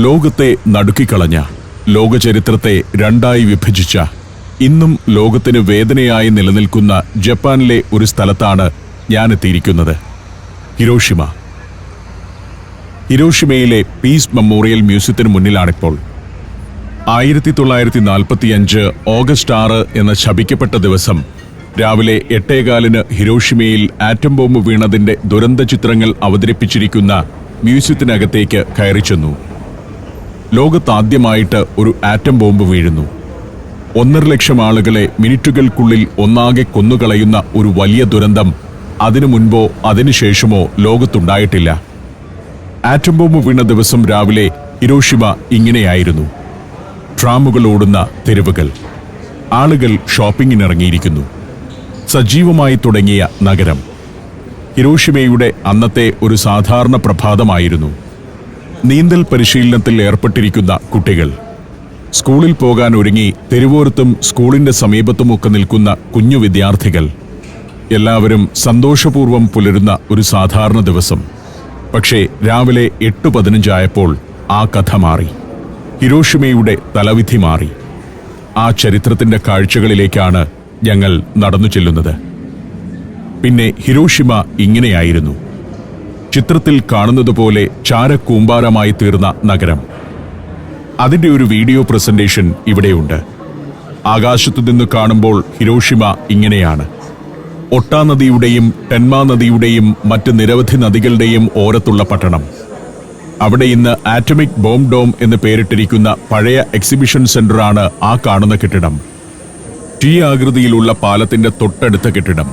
ലോകത്തെ നടുക്കിക്കളഞ്ഞ, ലോകചരിത്രത്തെ രണ്ടായി വിഭജിച്ച, ഇന്നും ലോകത്തിന് വേദനയായി നിലനിൽക്കുന്ന ജപ്പാനിലെ ഒരു സ്ഥലത്താണ് ഞാനെത്തിയിരിക്കുന്നത്. ഹിരോഷിമ. ഹിരോഷിമയിലെ പീസ് മെമ്മോറിയൽ മ്യൂസിയത്തിന് മുന്നിലാണിപ്പോൾ. 1945 ഓഗസ്റ്റ് 6 എന്ന ശപിക്കപ്പെട്ട ദിവസം രാവിലെ 8:15 ഹിരോഷിമയിൽ ആറ്റം ബോംബ് വീണതിന്റെ ദുരന്ത ചിത്രങ്ങൾ അവതരിപ്പിച്ചിരിക്കുന്ന മ്യൂസിയത്തിനകത്തേക്ക് കയറിച്ചെന്നു. ലോകത്താദ്യമായിട്ട് ഒരു ആറ്റം ബോംബ് വീഴുന്നു. 1.5 ലക്ഷം ആളുകളെ മിനിറ്റുകൾക്കുള്ളിൽ ഒന്നാകെ കൊന്നുകളയുന്ന ഒരു വലിയ ദുരന്തം അതിനു മുൻപോ അതിനുശേഷമോ ലോകത്തുണ്ടായിട്ടില്ല. ആറ്റം ബോംബ് വീണ ദിവസം രാവിലെ ഹിരോഷിമ ഇങ്ങനെയായിരുന്നു. ട്രാമുകൾ ഓടുന്ന തെരുവുകൾ, ആളുകൾ ഷോപ്പിങ്ങിനിറങ്ങിയിരിക്കുന്നു. സജീവമായി തുടങ്ങിയ നഗരം. ഹിരോഷിമയുടെ അന്നത്തെ ഒരു സാധാരണ പ്രഭാതമായിരുന്നു. നീന്തൽ പരിശീലനത്തിൽ ഏർപ്പെട്ടിരിക്കുന്ന കുട്ടികൾ, സ്കൂളിൽ പോകാൻ ഒരുങ്ങി തെരുവോരത്തും സ്കൂളിന്റെ സമീപത്തുമൊക്കെ നിൽക്കുന്ന കുഞ്ഞു വിദ്യാർത്ഥികൾ, എല്ലാവരും സന്തോഷപൂർവ്വം പുലരുന്ന ഒരു സാധാരണ ദിവസം. പക്ഷേ രാവിലെ 8:15 ആയപ്പോൾ ആ കഥ മാറി. ഹിരോഷിമയുടെ തലവിധി മാറി. ആ ചരിത്രത്തിന്റെ കാഴ്ചകളിലേക്കാണ് ഞങ്ങൾ നടന്നു ചെല്ലുന്നത്. പിന്നെ ഹിരോഷിമ ഇങ്ങനെയായിരുന്നു. ചിത്രത്തിൽ കാണുന്നതുപോലെ ചാരക്കൂമ്പാരമായി തീർന്ന നഗരം. അതിന്റെ ഒരു വീഡിയോ പ്രസന്റേഷൻ ഇവിടെയുണ്ട്. ആകാശത്തുനിന്ന് കാണുമ്പോൾ ഹിരോഷിമ ഇങ്ങനെയാണ്. ഒട്ടാ നദിയുടെയും ടെൻമാ നദിയുടെയും മറ്റ് നിരവധി നദികളുടെയും ഓരത്തുള്ള പട്ടണം. അവിടെ ഇന്ന് ആറ്റമിക് ബോംബ് ഡോം എന്ന് പേരിട്ടിരിക്കുന്ന പഴയ എക്സിബിഷൻ സെന്ററാണ് ആ കാണുന്ന കെട്ടിടം. ടി ആകൃതിയിലുള്ള പാലത്തിന്റെ തൊട്ടടുത്ത കെട്ടിടം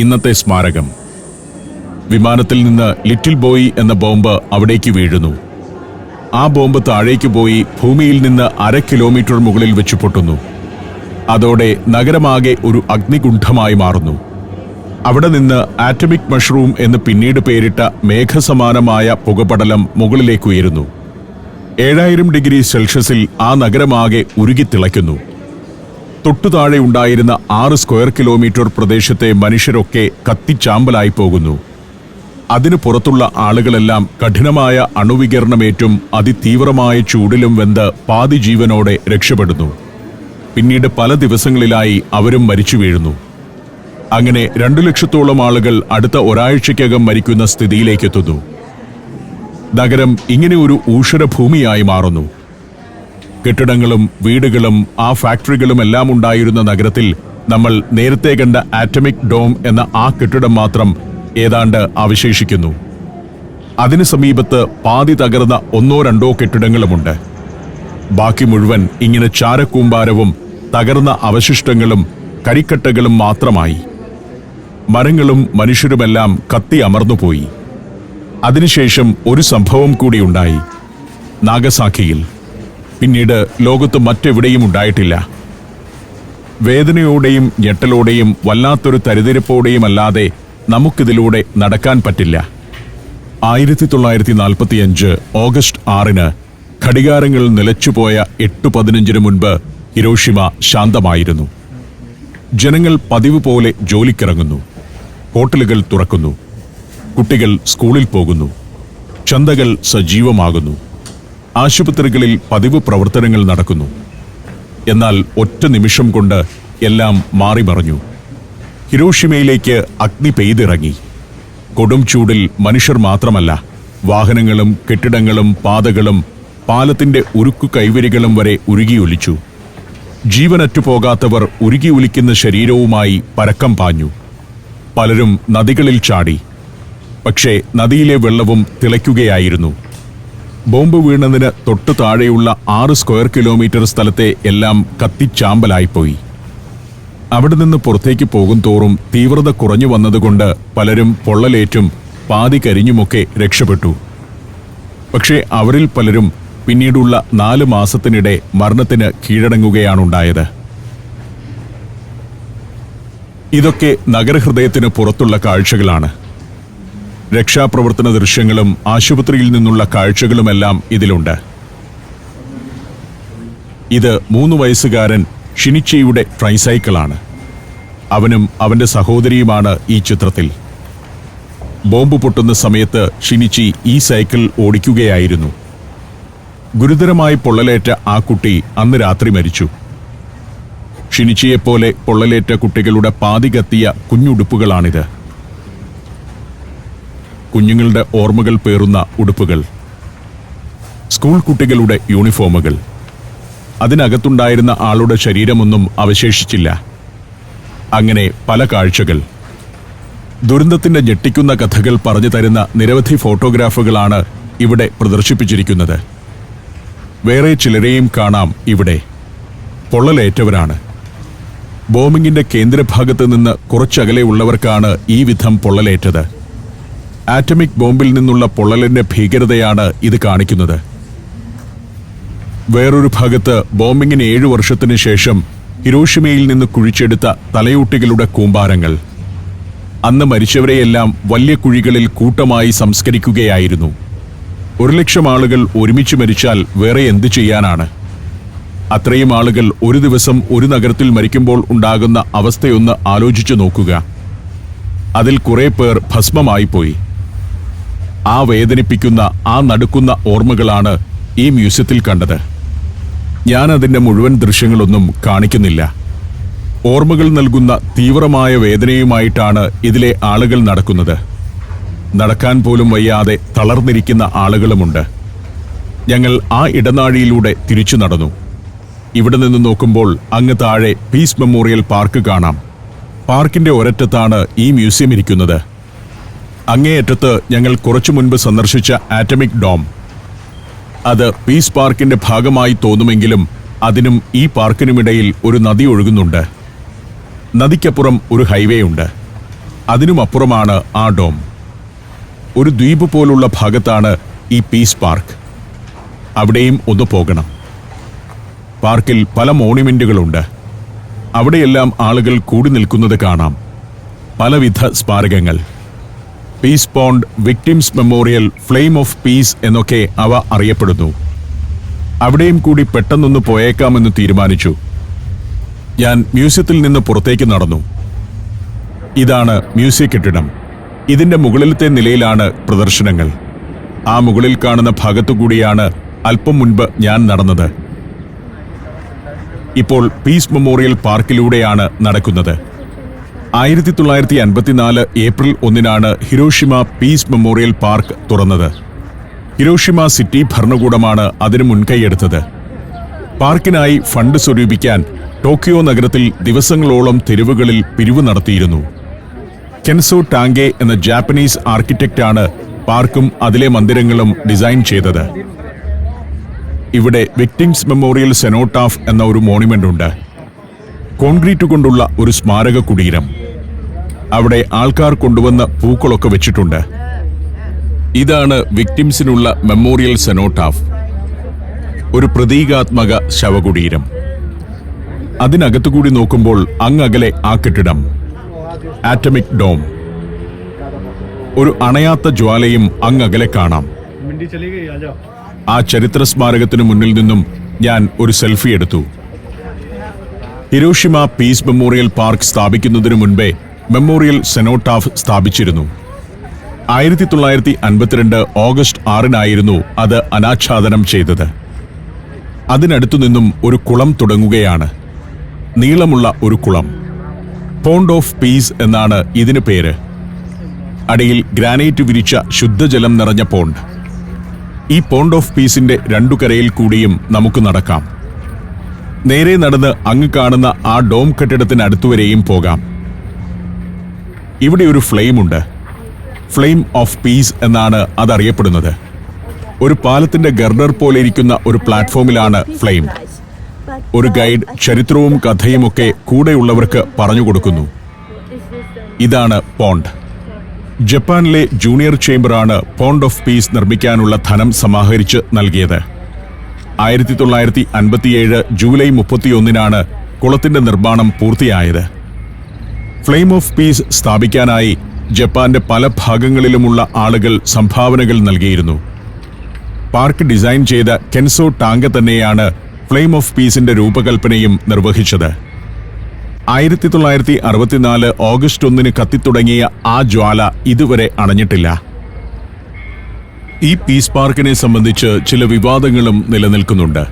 ഇന്നത്തെ സ്മാരകം. വിമാനത്തിൽ നിന്ന് ലിറ്റിൽ ബോയ് എന്ന ബോംബ് അവിടേക്ക് വീഴുന്നു. ആ ബോംബ് താഴേക്ക് പോയി ഭൂമിയിൽ നിന്ന് 1/2 കിലോമീറ്റർ മുകളിൽ വെച്ച് പൊട്ടുന്നു. അതോടെ നഗരമാകെ ഒരു അഗ്നികുണ്ഠമായി മാറുന്നു. അവിടെ നിന്ന് ആറ്റമിക് മഷ്റൂം എന്ന് പിന്നീട് പേരിട്ട മേഘസമാനമായ പുകപടലം മുകളിലേക്ക് ഉയരുന്നു. 7000 ഡിഗ്രി സെൽഷ്യസിൽ ആ നഗരമാകെ ഉരുകിത്തിളയ്ക്കുന്നു. തൊട്ടുതാഴെ ഉണ്ടായിരുന്ന 6 സ്ക്വയർ കിലോമീറ്റർ പ്രദേശത്തെ മനുഷ്യരൊക്കെ കത്തിച്ചാമ്പലായി പോകുന്നു. അതിനു പുറത്തുള്ള ആളുകളെല്ലാം കഠിനമായ അണുവികിരണമേറ്റും അതിതീവ്രമായ ചൂടിലും വെന്ത് പാതി ജീവനോടെ രക്ഷപ്പെടുന്നു. പിന്നീട് പല ദിവസങ്ങളിലായി അവരും മരിച്ചു വീഴുന്നു. അങ്ങനെ 2 ലക്ഷത്തോളം ആളുകൾ അടുത്ത ഒരാഴ്ചയ്ക്കകം മരിക്കുന്ന സ്ഥിതിയിലേക്കെത്തുന്നു. നഗരം ഇങ്ങനെ ഒരു ഊഷരഭൂമിയായി മാറുന്നു. കെട്ടിടങ്ങളും വീടുകളും ആ ഫാക്ടറികളും എല്ലാം ഉണ്ടായിരുന്ന നഗരത്തിൽ നമ്മൾ നേരത്തെ കണ്ട ആറ്റമിക് ഡോം എന്ന ആ കെട്ടിടം മാത്രം ഏതാണ്ട് അവശേഷിക്കുന്നു. അതിന് സമീപത്ത് പാതി തകർന്ന 1-2 കെട്ടിടങ്ങളുമുണ്ട്. ബാക്കി മുഴുവൻ ഇങ്ങനെ ചാരക്കൂമ്പാരവും തകർന്ന അവശിഷ്ടങ്ങളും കരിക്കട്ടകളും മാത്രമായി. മരങ്ങളും മനുഷ്യരുമെല്ലാം കത്തി അമർന്നുപോയി. അതിനുശേഷം ഒരു സംഭവം കൂടിയുണ്ടായി, നാഗസാക്കിയിൽ. പിന്നീട് ലോകത്ത് മറ്റെവിടെയും ഉണ്ടായിട്ടില്ല. വേദനയോടെയും ഞെട്ടലോടെയും വല്ലാത്തൊരു തരിതിരിപ്പോടെയും അല്ലാതെ നമുക്കിതിലൂടെ നടക്കാൻ പറ്റില്ല. 1945 ഓഗസ്റ്റ് 6 ഘടികാരങ്ങൾ നിലച്ചുപോയ 8:15 മുൻപ് ഹിരോഷിമ ശാന്തമായിരുന്നു. ജനങ്ങൾ പതിവ് പോലെ ജോലിക്കിറങ്ങുന്നു. ഹോട്ടലുകൾ തുറക്കുന്നു. കുട്ടികൾ സ്കൂളിൽ പോകുന്നു. ചന്തകൾ സജീവമാകുന്നു. ആശുപത്രികളിൽ പതിവ് പ്രവർത്തനങ്ങൾ നടക്കുന്നു. എന്നാൽ ഒറ്റ നിമിഷം കൊണ്ട് എല്ലാം മാറിമറിഞ്ഞു. ഹിരോഷിമയിലേക്ക് അഗ്നി പെയ്തിറങ്ങി. കൊടും ചൂടിൽ മനുഷ്യർ മാത്രമല്ല, വാഹനങ്ങളും കെട്ടിടങ്ങളും പാതകളും പാലത്തിന്റെ ഉരുക്കു കൈവരികളും വരെ ഉരുകിയൊലിച്ചു. ജീവനറ്റുപോകാത്തവർ ഉരുകിയൊലിക്കുന്ന ശരീരവുമായി പരക്കം പാഞ്ഞു. പലരും നദികളിൽ ചാടി. പക്ഷേ നദിയിലെ വെള്ളവും തിളയ്ക്കുകയായിരുന്നു. ബോംബ് വീണതിന് തൊട്ടു താഴെയുള്ള 6 സ്ക്വയർ കിലോമീറ്റർ സ്ഥലത്തെ എല്ലാം കത്തിച്ചാമ്പലായിപ്പോയി. അവിടെ നിന്ന് പുറത്തേക്ക് പോകും തോറും തീവ്രത കുറഞ്ഞു വന്നതുകൊണ്ട് പലരും പൊള്ളലേറ്റും പാതി കരിഞ്ഞുമൊക്കെ രക്ഷപ്പെട്ടു. പക്ഷേ അവരിൽ പലരും പിന്നീടുള്ള 4 മാസത്തിനിടെ മരണത്തിന് കീഴടങ്ങുകയാണുണ്ടായത്. ഇതൊക്കെ നഗരഹൃദയത്തിന് പുറത്തുള്ള കാഴ്ചകളാണ്. രക്ഷാപ്രവർത്തന ദൃശ്യങ്ങളും ആശുപത്രിയിൽ നിന്നുള്ള കാഴ്ചകളുമെല്ലാം ഇതിലുണ്ട്. ഇത് 3 വയസ്സുകാരൻ ഷിനിച്ചിയുടെ ട്രൈസൈക്കിളാണ്. അവനും അവന്റെ സഹോദരിയുമാണ് ഈ ചിത്രത്തിൽ. ബോംബ് പൊട്ടുന്ന സമയത്ത് ഷിനിച്ചി ഈ സൈക്കിൾ ഓടിക്കുകയായിരുന്നു. ഗുരുതരമായി പൊള്ളലേറ്റ ആ കുട്ടി അന്ന് രാത്രി മരിച്ചു. ഷിനിച്ചിയെപ്പോലെ പൊള്ളലേറ്റ കുട്ടികളുടെ പാതി കത്തിയ കുഞ്ഞുടുപ്പുകളാണിത്. കുഞ്ഞുങ്ങളുടെ ഓർമ്മകൾ പേറുന്ന ഉടുപ്പുകൾ, സ്കൂൾ കുട്ടികളുടെ യൂണിഫോമുകൾ. അതിനകത്തുണ്ടായിരുന്ന ആളുടെ ശരീരമൊന്നും അവശേഷിച്ചില്ല. അങ്ങനെ പല കാഴ്ചകൾ. ദുരന്തത്തിന്റെ ഞെട്ടിക്കുന്ന കഥകൾ പറഞ്ഞു തരുന്ന നിരവധി ഫോട്ടോഗ്രാഫുകളാണ് ഇവിടെ പ്രദർശിപ്പിച്ചിരിക്കുന്നത്. വേറെ ചിലരെയും കാണാം ഇവിടെ. പൊള്ളലേറ്റവരാണ്. ബോംബിങ്ങിന്റെ കേന്ദ്രഭാഗത്ത് നിന്ന് കുറച്ചകലെയുള്ളവർക്കാണ് ഈ വിധം പൊള്ളലേറ്റത്. ആറ്റമിക് ബോംബിൽ നിന്നുള്ള പൊള്ളലിന്റെ ഭീകരതയാണ് ഇത് കാണിക്കുന്നത്. വേറൊരു ഭാഗത്ത് ബോംബിങ്ങിന് 7 വർഷത്തിനു ശേഷം ഹിരോഷിമയിൽ നിന്ന് കുഴിച്ചെടുത്ത തലയൂട്ടികളുടെ കൂമ്പാരങ്ങൾ. അന്ന് മരിച്ചവരെയെല്ലാം വലിയ കുഴികളിൽ കൂട്ടമായി സംസ്കരിക്കുകയായിരുന്നു. 100,000 ആളുകൾ ഒരുമിച്ച് മരിച്ചാൽ വേറെ എന്തു ചെയ്യാനാണ്? അത്രയും ആളുകൾ ഒരു ദിവസം ഒരു നഗരത്തിൽ മരിക്കുമ്പോൾ ഉണ്ടാകുന്ന അവസ്ഥയൊന്ന് ആലോചിച്ചു നോക്കുക. അതിൽ കുറെ പേർ ഭസ്മമായിപ്പോയി. ആ വേദനിപ്പിക്കുന്ന, ആ നടുക്കുന്ന ഓർമ്മകളാണ് ഈ മ്യൂസിയത്തിൽ കണ്ടത്. ഞാൻ അതിൻ്റെ മുഴുവൻ ദൃശ്യങ്ങളൊന്നും കാണിക്കുന്നില്ല. ഓർമ്മകൾ നൽകുന്ന തീവ്രമായ വേദനയുമായിട്ടാണ് ഇതിലെ ആളുകൾ നടക്കുന്നത്. നടക്കാൻ പോലും വയ്യാതെ തളർന്നിരിക്കുന്ന ആളുകളുമുണ്ട്. ഞങ്ങൾ ആ ഇടനാഴിയിലൂടെ തിരിച്ചു നടന്നു. ഇവിടെ നിന്ന് നോക്കുമ്പോൾ അങ്ങ് താഴെ പീസ് മെമ്മോറിയൽ പാർക്ക് കാണാം. പാർക്കിന്റെ ഒരറ്റത്താണ് ഈ മ്യൂസിയം ഇരിക്കുന്നത്. അങ്ങേയറ്റത്ത് ഞങ്ങൾ കുറച്ചു മുൻപ് സന്ദർശിച്ച ആറ്റമിക് ഡോം. അത് പീസ് പാർക്കിന്റെ ഭാഗമായി തോന്നുമെങ്കിലും അതിനും ഈ പാർക്കിനുമിടയിൽ ഒരു നദി ഒഴുകുന്നുണ്ട്. നദിക്കപ്പുറം ഒരു ഹൈവേ ഉണ്ട്. അതിനുമപ്പുറമാണ് ആ ഡോം. ഒരു ദ്വീപ് പോലുള്ള ഭാഗത്താണ് ഈ പീസ് പാർക്ക്. അവിടെയും ഒന്ന് പോകണം. പാർക്കിൽ പല മോണുമെന്റുകളുണ്ട്. അവിടെയെല്ലാം ആളുകൾ കൂടി നിൽക്കുന്നത് കാണാം. പലവിധ സ്മാരകങ്ങൾ. Peace pond, victims memorial, flame of peace എന്നൊക്കെ അവ അറിയപ്പെടുന്നു. അവിടെയും കൂടി പെട്ടെന്നൊന്ന് പോയേക്കാമെന്ന് തീരുമാനിച്ചു. ഞാൻ മ്യൂസിയത്തിൽ നിന്ന് പുറത്തേക്ക് നടന്നു. ഇതാണ് മ്യൂസിയം കെട്ടിടം. ഇതിന്റെ മുകളിലത്തെ നിലയിലാണ് പ്രദർശനങ്ങൾ. ആ മുകളിൽ കാണുന്ന ഭാഗത്തുകൂടിയാണ് അല്പം മുൻപ് ഞാൻ നടന്നത്. ഇപ്പോൾ പീസ് മെമ്മോറിയൽ പാർക്കിലൂടെയാണ് നടക്കുന്നത്. 1954 April 1 Hiroshima peace memorial park തുറന്നത്. ഹിരോഷിമ സിറ്റി ഭരണകൂടമാണ് അതിന് മുൻകൈയെടുത്തത്. പാർക്കിനായി ഫണ്ട് സ്വരൂപിക്കാൻ ടോക്കിയോ നഗരത്തിൽ ദിവസങ്ങളോളം തെരുവുകളിൽ പിരിവ് നടത്തിയിരുന്നു. കെൻസോ ടാങ്കെ എന്ന ജാപ്പനീസ് ആർക്കിടെക്റ്റാണ് പാർക്കും അതിലെ മന്ദിരങ്ങളും ഡിസൈൻ ചെയ്തത്. ഇവിടെ വിക്ടിംസ് മെമ്മോറിയൽ സെനോട്ടാഫ് എന്ന ഒരു മോണുമെന്റ് ഉണ്ട്. കോൺക്രീറ്റ് കൊണ്ടുള്ള ഒരു സ്മാരക കുടീരം. അവിടെ ആൾക്കാർ കൊണ്ടുവന്ന പൂക്കളൊക്കെ വെച്ചിട്ടുണ്ട്. ഇതാണ് വിക്ടിംസിനുള്ള മെമ്മോറിയൽ സെനോട്ടാഫ്, ഒരു പ്രതീകാത്മക ശവകുടീരം. അതിനകത്തുകൂടി നോക്കുമ്പോൾ അങ്ങകലെ ആ കെട്ടിടം, ആറ്റമിക് ഡോം. ഒരു അണയാത്ത ജ്വാലയും അങ്ങകലെ കാണാം. ആ ചരിത്ര സ്മാരകത്തിനു മുന്നിൽ നിന്നും ഞാൻ ഒരു സെൽഫി എടുത്തു. ഹിരോഷിമ പീസ് മെമ്മോറിയൽ പാർക്ക് സ്ഥാപിക്കുന്നതിനു മുൻപേ മെമ്മോറിയൽ സെനോട്ടാഫ് സ്ഥാപിച്ചിരുന്നു. 1952 ഓഗസ്റ്റ് 6 അത് അനാച്ഛാദനം ചെയ്തത്. അതിനടുത്തു നിന്നും ഒരു കുളം തുടങ്ങുകയാണ്. നീളമുള്ള ഒരു കുളം. പോണ്ട് ഓഫ് പീസ് എന്നാണ് ഇതിന് പേര്. അടിയിൽ ഗ്രാനൈറ്റ് വിരിച്ച ശുദ്ധജലം നിറഞ്ഞ പോണ്ട്. ഈ പോണ്ട് ഓഫ് പീസിന്റെ 2 കരയിൽ കൂടിയും നമുക്ക് നടക്കാം. നേരെ നടന്ന് അങ്ങ് കാണുന്ന ആ ഡോം കെട്ടിടത്തിനടുത്തുവരെയും പോകാം. ഇവിടെ ഒരു ഫ്ലെയിമുണ്ട്. ഫ്ലെയിം ഓഫ് പീസ് എന്നാണ് അതറിയപ്പെടുന്നത്. ഒരു പാലത്തിന്റെ ഗർഡർ പോലെ ഇരിക്കുന്ന ഒരു പ്ലാറ്റ്ഫോമിലാണ് ഫ്ലെയിം. ഒരു ഗൈഡ് ചരിത്രവും കഥയുമൊക്കെ കൂടെയുള്ളവർക്ക് പറഞ്ഞു കൊടുക്കുന്നു. ഇതാണ് പോണ്ട്. ജപ്പാനിലെ ജൂനിയർ ചേംബറാണ് പോണ്ട് ഓഫ് പീസ് നിർമ്മിക്കാനുള്ള ധനം സമാഹരിച്ച് നൽകിയത്. 1957 ജൂലൈ 31 കുളത്തിന്റെ നിർമ്മാണം പൂർത്തിയായത്. ഫ്ലെയിം ഓഫ് പീസ് സ്ഥാപിക്കാനായി ജപ്പാന്റെ പല ഭാഗങ്ങളിലുമുള്ള ആളുകൾ സംഭാവനകൾ നൽകിയിരുന്നു. പാർക്ക് ഡിസൈൻ ചെയ്ത കെൻസോ ടാങ്ക തന്നെയാണ് ഫ്ലെയിം ഓഫ് പീസിന്റെ രൂപകൽപ്പനയും നിർവഹിച്ചത്. 1964 ഓഗസ്റ്റ് 1 കത്തിത്തുടങ്ങിയ ആ ജ്വാല ഇതുവരെ അണഞ്ഞിട്ടില്ല. ഈ പീസ് പാർക്കിനെ സംബന്ധിച്ച് ചില വിവാദങ്ങളും നിലനിൽക്കുന്നുണ്ട്.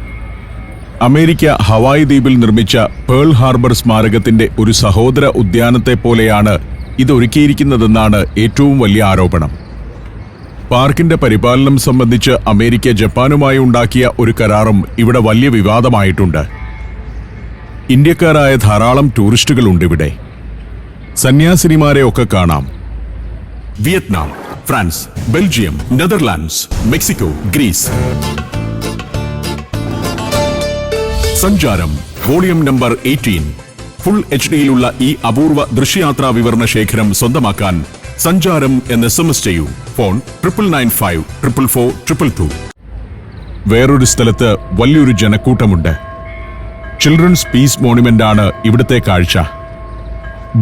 അമേരിക്ക ഹവായ് ദ്വീപിൽ നിർമ്മിച്ച പേൾ ഹാർബർ സ്മാരകത്തിന്റെ ഒരു സഹോദര ഉദ്യാനത്തെ പോലെയാണ് ഇത് ഒരുക്കിയിരിക്കുന്നതെന്നാണ് ഏറ്റവും വലിയ ആരോപണം. പാർക്കിന്റെ പരിപാലനം സംബന്ധിച്ച് അമേരിക്ക ജപ്പാനുമായി ഉണ്ടാക്കിയ ഒരു കരാറും ഇവിടെ വലിയ വിവാദമായിട്ടുണ്ട്. ഇന്ത്യക്കാരായ ധാരാളം ടൂറിസ്റ്റുകളുണ്ട് ഇവിടെ. സന്യാസിനിമാരെ ഒക്കെ കാണാം. Vietnam, France, Belgium, Netherlands, Mexico, Greece. സഞ്ചാരം വോളിയം നമ്പർ 18 ഫുൾ HD-യിലുള്ള ഈ അപൂർവ ദൃശ്യയാത്രാ വിവരണ ശേഖരം സ്വന്തമാക്കാൻ സഞ്ചാരം എന്ന് SMS ചെയ്യൂ. ഫോൺ 9995 444 222. വേറൊരു സ്ഥലത്ത് വലിയൊരു ജനക്കൂട്ടമുണ്ട്. ചിൽഡ്രൻസ് പീസ് മോണുമെന്റ് ആണ് ഇവിടുത്തെ കാഴ്ച.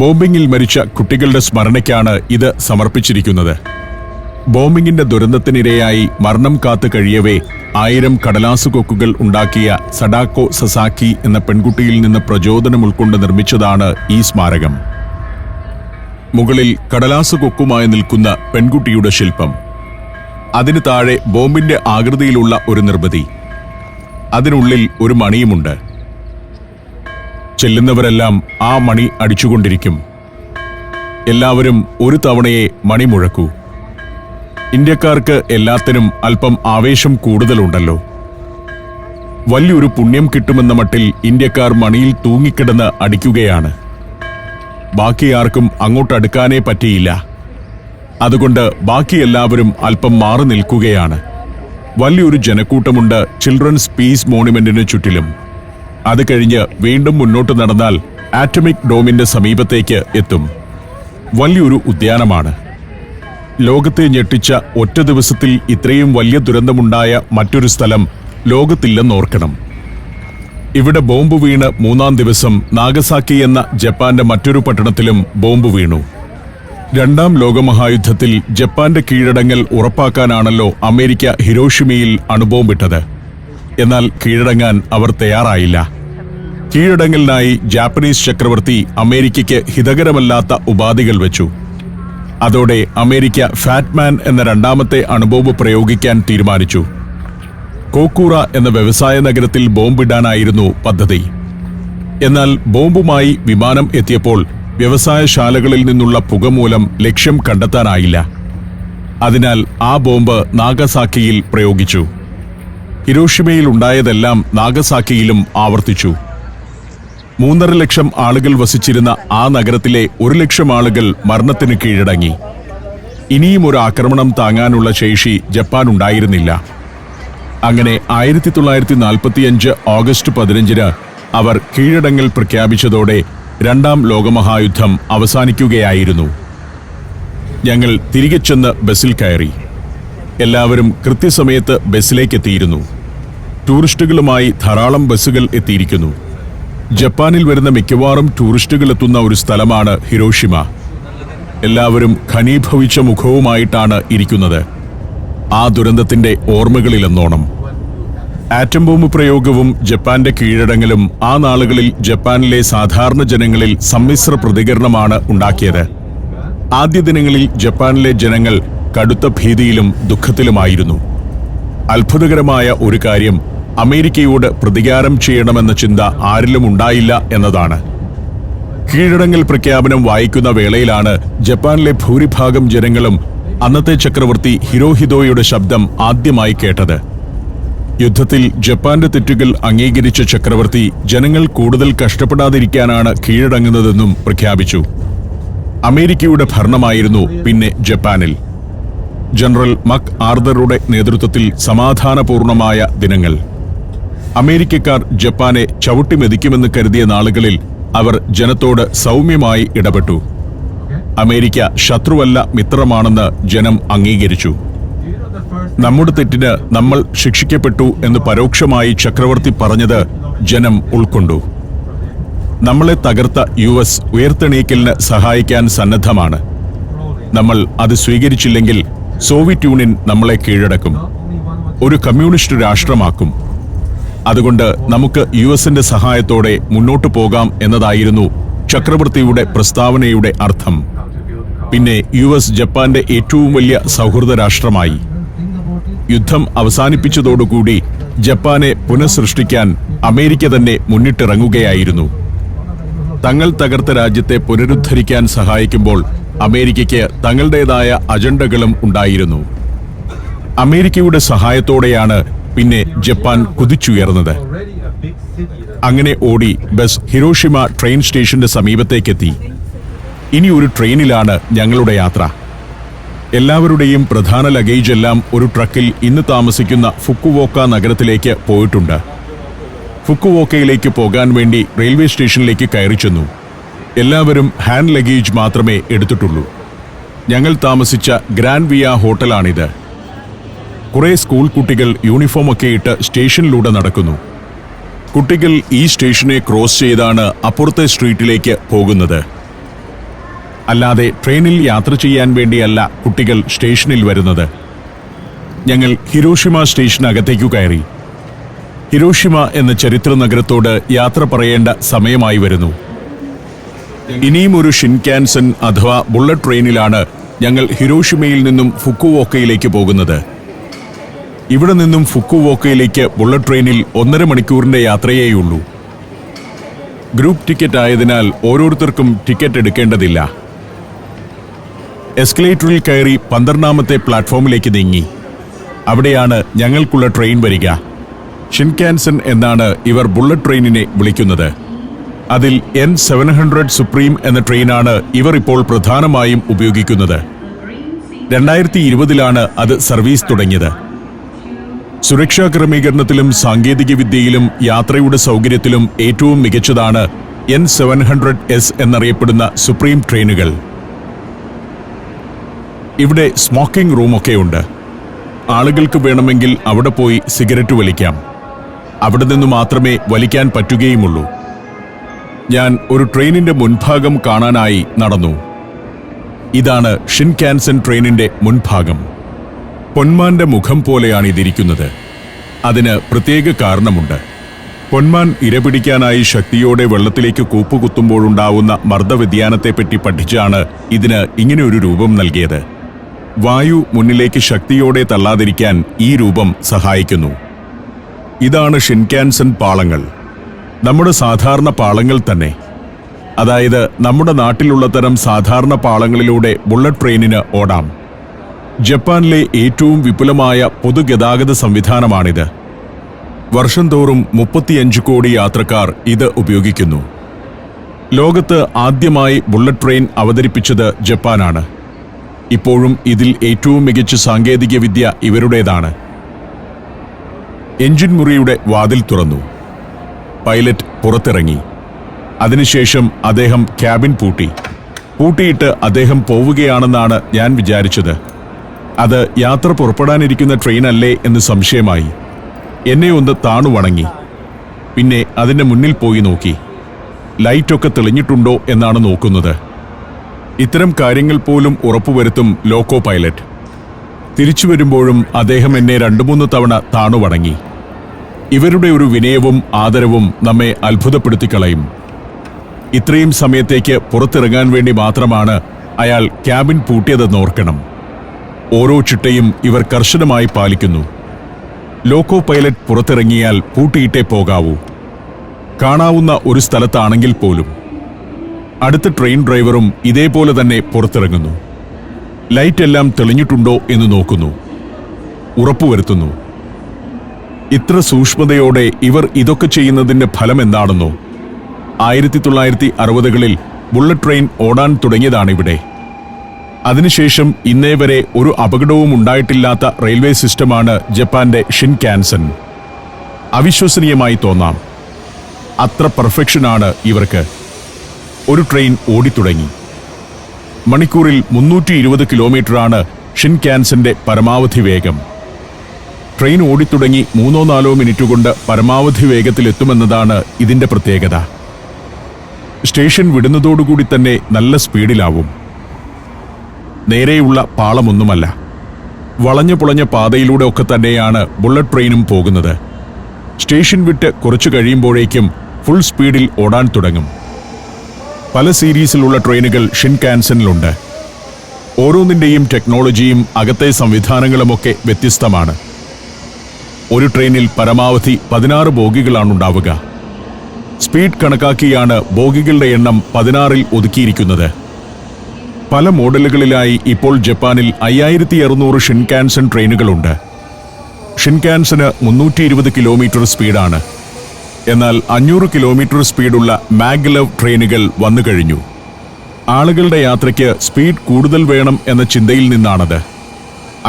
ബോംബിംഗിൽ മരിച്ച കുട്ടികളുടെ സ്മരണയ്ക്കാണ് ഇത് സമർപ്പിച്ചിരിക്കുന്നത്. ബോംബിംഗിന്റെ ദുരന്തത്തിനിരയായി മരണം കാത്തു കഴിയവേ 1000 കടലാസു കൊക്കുകൾ ഉണ്ടാക്കിയ സഡാക്കോ സസാക്കി എന്ന പെൺകുട്ടിയിൽ നിന്ന് പ്രചോദനം ഉൾക്കൊണ്ട് നിർമ്മിച്ചതാണ് ഈ സ്മാരകം. മുകളിൽ കടലാസു കൊക്കുമായി നിൽക്കുന്ന പെൺകുട്ടിയുടെ ശില്പം, അതിന് താഴെ ബോംബിന്റെ ആകൃതിയിലുള്ള ഒരു നിർമ്മിതി, അതിനുള്ളിൽ ഒരു മണിയുമുണ്ട്. ചെല്ലുന്നവരെല്ലാം ആ മണി അടിച്ചുകൊണ്ടിരിക്കും. എല്ലാവരും ഒരു തവണയെ മണി മുഴക്കൂ. ഇന്ത്യക്കാർക്ക് എല്ലാത്തിനും അല്പം ആവേശം കൂടുതലുണ്ടല്ലോ. വലിയൊരു പുണ്യം കിട്ടുമെന്ന മട്ടിൽ ഇന്ത്യക്കാർ മണിയിൽ തൂങ്ങിക്കിടന്ന് അടിക്കുകയാണ്. ബാക്കി ആർക്കും അങ്ങോട്ടടുക്കാനേ പറ്റിയില്ല. അതുകൊണ്ട് ബാക്കി എല്ലാവരും അല്പം മാറി നിൽക്കുകയാണ്. വലിയൊരു ജനക്കൂട്ടമുണ്ട് ചിൽഡ്രൻസ് പീസ് മോണുമെന്റിന് ചുറ്റിലും. അത് കഴിഞ്ഞ് വീണ്ടും മുന്നോട്ട് നടന്നാൽ ആറ്റമിക് ഡോമിന്റെ സമീപത്തേക്ക് എത്തും. വലിയൊരു ഉദ്യാനമാണ്. ലോകത്തെ ഞെട്ടിച്ച ഒറ്റ ദിവസത്തിൽ ഇത്രയും വലിയ ദുരന്തമുണ്ടായ മറ്റൊരു സ്ഥലം ലോകത്തില്ലെന്നോർക്കണം. ഇവിടെ ബോംബ് വീണ് 3-ാം ദിവസം നാഗസാക്കി എന്ന ജപ്പാന്റെ മറ്റൊരു പട്ടണത്തിലും ബോംബ് വീണു. 2-ാം ലോകമഹായുദ്ധത്തിൽ ജപ്പാന്റെ കീഴടങ്ങൽ ഉറപ്പാക്കാനാണല്ലോ അമേരിക്ക ഹിരോഷിമയിൽ അണുബോംബിട്ടത്. എന്നാൽ കീഴടങ്ങാൻ അവർ തയ്യാറായില്ല. കീഴടങ്ങലിനായി ജാപ്പനീസ് ചക്രവർത്തി അമേരിക്കയ്ക്ക് ഹിതകരമല്ലാത്ത ഉപാധികൾ വെച്ചു. അതോടെ അമേരിക്ക ഫാറ്റ്മാൻ എന്ന 2ാമത്തെ അണുബോംബ് പ്രയോഗിക്കാൻ തീരുമാനിച്ചു. കോക്കൂറ എന്ന വ്യവസായ നഗരത്തിൽ ബോംബിടാനായിരുന്നു പദ്ധതി. എന്നാൽ ബോംബുമായി വിമാനം എത്തിയപ്പോൾ വ്യവസായശാലകളിൽ നിന്നുള്ള പുക മൂലം ലക്ഷ്യം കണ്ടെത്താനായില്ല. അതിനാൽ ആ ബോംബ് നാഗസാക്കിയിൽ പ്രയോഗിച്ചു. ഹിരോഷിമയിൽ ഉണ്ടായതെല്ലാം നാഗസാക്കിയിലും ആവർത്തിച്ചു. 3.5 ലക്ഷം ആളുകൾ വസിച്ചിരുന്ന ആ നഗരത്തിലെ 1 ലക്ഷം ആളുകൾ മരണത്തിന് കീഴടങ്ങി. ഇനിയും ഒരു ആക്രമണം താങ്ങാനുള്ള ശേഷി ജപ്പാൻ ഉണ്ടായിരുന്നില്ല. അങ്ങനെ 1945 ഓഗസ്റ്റ് 15 അവർ കീഴടങ്ങൽ പ്രഖ്യാപിച്ചതോടെ 2-ാം ലോകമഹായുദ്ധം അവസാനിക്കുകയായിരുന്നു. ഞങ്ങൾ തിരികെ ചെന്ന് ബസ്സിൽ കയറി. എല്ലാവരും കൃത്യസമയത്ത് ബസ്സിലേക്കെത്തിയിരുന്നു. ടൂറിസ്റ്റുകളുമായി ധാരാളം ബസ്സുകൾ എത്തിയിരിക്കുന്നു. ജപ്പാനിൽ വരുന്ന മിക്കവാറും ടൂറിസ്റ്റുകൾ എത്തുന്ന ഒരു സ്ഥലമാണ് ഹിരോഷിമ. എല്ലാവരും ഘനീഭവിച്ച മുഖവുമായിട്ടാണ് ഇരിക്കുന്നത്. ആ ദുരന്തത്തിന്റെ ഓർമ്മകളിലെന്നോണം. ആറ്റം ബോംബ് പ്രയോഗവും ജപ്പാന്റെ കീഴടങ്ങലും ആ നാളുകളിൽ ജപ്പാനിലെ സാധാരണ ജനങ്ങളിൽ സമ്മിശ്ര പ്രതികരണമാണ് ഉണ്ടാക്കിയത്. ആദ്യ ദിനങ്ങളിൽ ജപ്പാനിലെ ജനങ്ങൾ കടുത്ത ഭീതിയിലും ദുഃഖത്തിലുമായിരുന്നു. അത്ഭുതകരമായ ഒരു കാര്യം, അമേരിക്കയോട് പ്രതികാരം ചെയ്യണമെന്ന ചിന്ത ആരിലും ഉണ്ടായില്ല എന്നതാണ്. കീഴടങ്ങൽ പ്രഖ്യാപനം വായിക്കുന്ന വേളയിലാണ് ജപ്പാനിലെ ഭൂരിഭാഗം ജനങ്ങളും അന്നത്തെ ചക്രവർത്തി ഹിരോഹിതോയുടെ ശബ്ദം ആദ്യമായി കേട്ടത്. യുദ്ധത്തിൽ ജപ്പാന്റെ തെറ്റുകൾ അംഗീകരിച്ച ചക്രവർത്തി ജനങ്ങൾ കൂടുതൽ കഷ്ടപ്പെടാതിരിക്കാനാണ് കീഴടങ്ങുന്നതെന്നും പ്രഖ്യാപിച്ചു. അമേരിക്കയുടെ ഭരണമായിരുന്നു പിന്നെ ജപ്പാനിൽ. ജനറൽ മക് ആർതറുടെ നേതൃത്വത്തിൽ സമാധാനപൂർണമായ ദിനങ്ങൾ. അമേരിക്കക്കാർ ജപ്പാനെ ചവിട്ടിമെതിക്കുമെന്ന് കരുതിയ നാളുകളിൽ അവർ ജനത്തോട് സൗമ്യമായി ഇടപെട്ടു. അമേരിക്ക ശത്രുവല്ല, മിത്രമാണെന്ന് ജനം അംഗീകരിച്ചു. നമ്മുടെ തെറ്റിന് നമ്മൾ ശിക്ഷിക്കപ്പെട്ടു എന്ന് പരോക്ഷമായി ചക്രവർത്തി പറഞ്ഞത് ജനം ഉൾക്കൊണ്ടു. നമ്മളെ തകർത്ത US ഉയർത്തെണീക്കലിന് സഹായിക്കാൻ സന്നദ്ധമാണ്. നമ്മൾ അത് സ്വീകരിച്ചില്ലെങ്കിൽ സോവിയറ്റ് യൂണിയൻ നമ്മളെ കീഴടക്കും, ഒരു കമ്മ്യൂണിസ്റ്റ് രാഷ്ട്രമാക്കും. അതുകൊണ്ട് നമുക്ക് US-ന്റെ സഹായത്തോടെ മുന്നോട്ടു പോകാം എന്നതായിരുന്നു ചക്രവർത്തിയുടെ പ്രസ്താവനയുടെ അർത്ഥം. പിന്നെ US ജപ്പാന്റെ ഏറ്റവും വലിയ സൗഹൃദ രാഷ്ട്രമായി. യുദ്ധം അവസാനിപ്പിച്ചതോടുകൂടി ജപ്പാനെ പുനഃസൃഷ്ടിക്കാൻ അമേരിക്ക തന്നെ മുന്നിട്ടിറങ്ങുകയായിരുന്നു. തങ്ങൾ തകർത്ത രാജ്യത്തെ പുനരുദ്ധരിക്കാൻ സഹായിക്കുമ്പോൾ അമേരിക്കയ്ക്ക് തങ്ങളുടേതായ അജണ്ടകളും ഉണ്ടായിരുന്നു. അമേരിക്കയുടെ സഹായത്തോടെയാണ് പിന്നെ ജപ്പാൻ കുതിച്ചുയർന്നത്. അങ്ങനെ ഓടി ബസ് ഹിരോഷിമ ട്രെയിൻ സ്റ്റേഷന്റെ സമീപത്തേക്കെത്തി. ഇനി ഒരു ട്രെയിനിലാണ് ഞങ്ങളുടെ യാത്ര. എല്ലാവരുടെയും പ്രധാന ലഗേജ് എല്ലാം ഒരു ട്രക്കിൽ ഇന്ന് താമസിക്കുന്ന ഫുക്കുവോക്ക നഗരത്തിലേക്ക് പോയിട്ടുണ്ട്. ഫുക്കുവോക്കയിലേക്ക് പോകാൻ വേണ്ടി റെയിൽവേ സ്റ്റേഷനിലേക്ക് കയറി ചെന്നു. എല്ലാവരും ഹാൻഡ് ലഗേജ് മാത്രമേ എടുത്തിട്ടുള്ളൂ. ഞങ്ങൾ താമസിച്ച ഗ്രാൻഡ് വിയ ഹോട്ടലാണിത്. കുറെ സ്കൂൾ കുട്ടികൾ യൂണിഫോമൊക്കെ ഇട്ട് സ്റ്റേഷനിലൂടെ നടക്കുന്നു. കുട്ടികൾ ഈ സ്റ്റേഷനെ ക്രോസ് ചെയ്താണ് അപ്പുറത്തെ സ്ട്രീറ്റിലേക്ക് പോകുന്നത്. അല്ലാതെ ട്രെയിനിൽ യാത്ര ചെയ്യാൻ വേണ്ടിയല്ല കുട്ടികൾ സ്റ്റേഷനിൽ വരുന്നത്. ഞങ്ങൾ ഹിരോഷിമ സ്റ്റേഷനകത്തേക്കു കയറി. ഹിരോഷിമ എന്ന ചരിത്ര നഗരത്തോട് യാത്ര പറയേണ്ട സമയമായി വരുന്നു. ഇനിയും ഒരു ഷിൻകാൻസൻ അഥവാ ബുള്ളറ്റ് ട്രെയിനിലാണ് ഞങ്ങൾ ഹിരോഷിമയിൽ നിന്നും ഫുക്കുവോക്കയിലേക്ക് പോകുന്നത്. ഇവിടെ നിന്നും ഫുക്കുവോക്കയിലേക്ക് ബുള്ളറ്റ് ട്രെയിനിൽ 1.5 മണിക്കൂറിന്റെ യാത്രയേയുള്ളൂ. ഗ്രൂപ്പ് ടിക്കറ്റ് ആയതിനാൽ ഓരോരുത്തർക്കും ടിക്കറ്റ് എടുക്കേണ്ടതില്ല. എസ്കലേറ്ററിൽ കയറി 12ാമത്തെ പ്ലാറ്റ്ഫോമിലേക്ക് നീങ്ങി. അവിടെയാണ് ഞങ്ങൾക്കുള്ള ട്രെയിൻ വരിക. ഷിൻകാൻസൻ എന്നാണ് ഇവർ ബുള്ളറ്റ് ട്രെയിനിനെ വിളിക്കുന്നത്. അതിൽ N700 സുപ്രീം എന്ന ട്രെയിനാണ് ഇവർ ഇപ്പോൾ പ്രധാനമായും ഉപയോഗിക്കുന്നത്. 2020-ലാണ് അത് സർവീസ് തുടങ്ങിയത്. സുരക്ഷാ ക്രമീകരണത്തിലും സാങ്കേതികവിദ്യയിലും യാത്രയുടെ സൗകര്യത്തിലും ഏറ്റവും മികച്ചതാണ് N700S എന്നറിയപ്പെടുന്ന സുപ്രീം ട്രെയിനുകൾ. ഇവിടെ സ്മോക്കിംഗ് റൂമൊക്കെയുണ്ട്. ആളുകൾക്ക് വേണമെങ്കിൽ അവിടെ പോയി സിഗരറ്റ് വലിക്കാം. അവിടെ നിന്ന് മാത്രമേ വലിക്കാൻ പറ്റുകയുമുള്ളൂ. ഞാൻ ഒരു ട്രെയിനിന്റെ മുൻഭാഗം കാണാനായി നടന്നു. ഇതാണ് ഷിൻകാൻസൻ ട്രെയിനിന്റെ മുൻഭാഗം. പൊന്മാന്റെ മുഖം പോലെയാണ് ഇതിരിക്കുന്നത്. അതിന് പ്രത്യേക കാരണമുണ്ട്. പൊന്മാൻ ഇരപിടിക്കാനായി ശക്തിയോടെ വെള്ളത്തിലേക്ക് കൂപ്പുകുത്തുമ്പോഴുണ്ടാവുന്ന മർദ്ദവ്യതിയാനത്തെപ്പറ്റി പഠിച്ചാണ് ഇതിന് ഇങ്ങനെ ഒരു രൂപം നൽകിയത്. വായു മുന്നിലേക്ക് ശക്തിയോടെ തള്ളാതിരിക്കാൻ ഈ രൂപം സഹായിക്കുന്നു. ഇതാണ് ഷിൻകാൻസൻ പാളങ്ങൾ. നമ്മുടെ സാധാരണ പാളങ്ങൾ തന്നെ. അതായത് നമ്മുടെ നാട്ടിലുള്ള തരം സാധാരണ പാളങ്ങളിലൂടെ ബുള്ളറ്റ് ട്രെയിനിന് ഓടാം. ജപ്പാനിലെ ഏറ്റവും വിപുലമായ പൊതുഗതാഗത സംവിധാനമാണിത്. വർഷം തോറും 35 കോടി യാത്രക്കാർ ഇത് ഉപയോഗിക്കുന്നു. ലോകത്ത് ആദ്യമായി ബുള്ളറ്റ് ട്രെയിൻ അവതരിപ്പിച്ചത് ജപ്പാനാണ്. ഇപ്പോഴും ഇതിൽ ഏറ്റവും മികച്ച സാങ്കേതികവിദ്യ ഇവരുടേതാണ്. എഞ്ചിൻ മുറിയുടെ വാതിൽ തുറന്നു. പൈലറ്റ് പുറത്തിറങ്ങി. അതിനുശേഷം അദ്ദേഹം ക്യാബിൻ പൂട്ടിയിട്ട് അദ്ദേഹം പോവുകയാണെന്നാണ് ഞാൻ വിചാരിച്ചത്. അത് യാത്ര പുറപ്പെടാനിരിക്കുന്ന ട്രെയിനല്ലേ എന്ന് സംശയമായി. എന്നെ ഒന്ന് താണു വണങ്ങി. പിന്നെ അതിൻ്റെ മുന്നിൽ പോയി നോക്കി. ലൈറ്റൊക്കെ തെളിഞ്ഞിട്ടുണ്ടോ എന്നാണ് നോക്കുന്നത്. ഇത്തരം കാര്യങ്ങൾ പോലും ഉറപ്പുവരുത്തും ലോക്കോ പൈലറ്റ്. തിരിച്ചു വരുമ്പോഴും അദ്ദേഹം എന്നെ 2-3 തവണ താണു വണങ്ങി. ഇവരുടെ ഒരു വിനയവും ആദരവും നമ്മെ അത്ഭുതപ്പെടുത്തിക്കളയും. ഇത്രയും സമയത്തേക്ക് പുറത്തിറങ്ങാൻ വേണ്ടി മാത്രമാണ് അയാൾ ക്യാബിൻ പൂട്ടിയതെന്ന് ഓർക്കണം. ഓരോ ചിട്ടയും ഇവർ കർശനമായി പാലിക്കുന്നു. ലോക്കോ പൈലറ്റ് പുറത്തിറങ്ങിയാൽ പൂട്ടിയിട്ടേ പോകാവൂ. കാണാവുന്ന ഒരു സ്ഥലത്താണെങ്കിൽ പോലും. അടുത്ത ട്രെയിൻ ഡ്രൈവറും ഇതേപോലെ തന്നെ പുറത്തിറങ്ങുന്നു. ലൈറ്റ് എല്ലാം തെളിഞ്ഞിട്ടുണ്ടോ എന്ന് നോക്കുന്നു. ഉറപ്പുവരുത്തുന്നു. ഇത്ര സൂക്ഷ്മതയോടെ ഇവർ ഇതൊക്കെ ചെയ്യുന്നതിന്റെ ഫലം എന്താണെന്നോ? 1960-കളിൽ ബുള്ളറ്റ് ട്രെയിൻ ഓടാൻ തുടങ്ങിയതാണിവിടെ. അതിനുശേഷം ഇന്നേ വരെ ഒരു അപകടവും ഉണ്ടായിട്ടില്ലാത്ത റെയിൽവേ സിസ്റ്റമാണ് ജപ്പാന്റെ ഷിൻകാൻസൻ. അവിശ്വസനീയമായി തോന്നാം. അത്ര പെർഫെക്ഷനാണ് ഇവർക്ക്. ഒരു ട്രെയിൻ ഓടിത്തുടങ്ങി. മണിക്കൂറിൽ 320 കിലോമീറ്ററാണ് ഷിൻകാൻസന്റെ പരമാവധി വേഗം. ട്രെയിൻ ഓടിത്തുടങ്ങി 3-4 മിനിറ്റ് കൊണ്ട് പരമാവധി വേഗത്തിലെത്തുമെന്നതാണ് ഇതിന്റെ പ്രത്യേകത. സ്റ്റേഷൻ വിടുന്നതോടുകൂടി തന്നെ നല്ല സ്പീഡിലാവും. നേരെയുള്ള പാളമൊന്നുമല്ല. വളഞ്ഞു പുളഞ്ഞ പാതയിലൂടെ ഒക്കെ തന്നെയാണ് ബുള്ളറ്റ് ട്രെയിനും പോകുന്നത്. സ്റ്റേഷൻ വിട്ട് കുറച്ചു കഴിയുമ്പോഴേക്കും ഫുൾ സ്പീഡിൽ ഓടാൻ തുടങ്ങും. പല സീരീസിലുള്ള ട്രെയിനുകൾ ഷിൻകാൻസനിലുണ്ട്. ഓരോന്നിൻ്റെയും ടെക്നോളജിയും അകത്തെ സംവിധാനങ്ങളുമൊക്കെ വ്യത്യസ്തമാണ്. ഒരു ട്രെയിനിൽ പരമാവധി 16 ബോഗികളാണുണ്ടാവുക. സ്പീഡ് കണക്കാക്കിയാണ് ബോഗികളുടെ എണ്ണം 16-ൽ ഒതുക്കിയിരിക്കുന്നത്. പല മോഡലുകളിലായി ഇപ്പോൾ ജപ്പാനിൽ 5600 ഷിൻകാൻസൻ ട്രെയിനുകളുണ്ട്. ഷിൻകാൻസന് 320 കിലോമീറ്റർ സ്പീഡാണ്. എന്നാൽ 500 കിലോമീറ്റർ സ്പീഡുള്ള മാഗ്ലെവ് ട്രെയിനുകൾ വന്നു കഴിഞ്ഞു. ആളുകളുടെ യാത്രയ്ക്ക് സ്പീഡ് കൂടുതൽ വേണം എന്ന ചിന്തയിൽ നിന്നാണത്.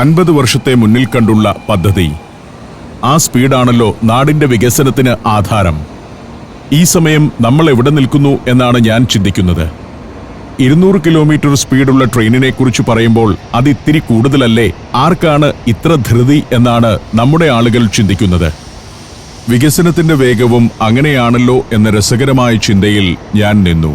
50 വർഷത്തെ മുന്നിൽ കണ്ടുള്ള പദ്ധതി. ആ സ്പീഡാണല്ലോ നാടിന്റെ വികസനത്തിന് ആധാരം. ഈ സമയം നമ്മൾ എവിടെ നിൽക്കുന്നു എന്നാണ് ഞാൻ ചിന്തിക്കുന്നത്. 200 കിലോമീറ്റർ സ്പീഡുള്ള ട്രെയിനിനെ കുറിച്ച് പറയുമ്പോൾ അത് ഇത്തിരി കൂടുതലല്ലേ? ആർക്കാണ് ഇത്ര ധൃതി എന്നാണ് നമ്മുടെ ആളുകൾ ചിന്തിക്കുന്നത്. വികസനത്തിന്റെ വേഗവും അങ്ങനെയാണല്ലോ എന്ന രസകരമായ ചിന്തയിൽ ഞാൻ നിന്നു.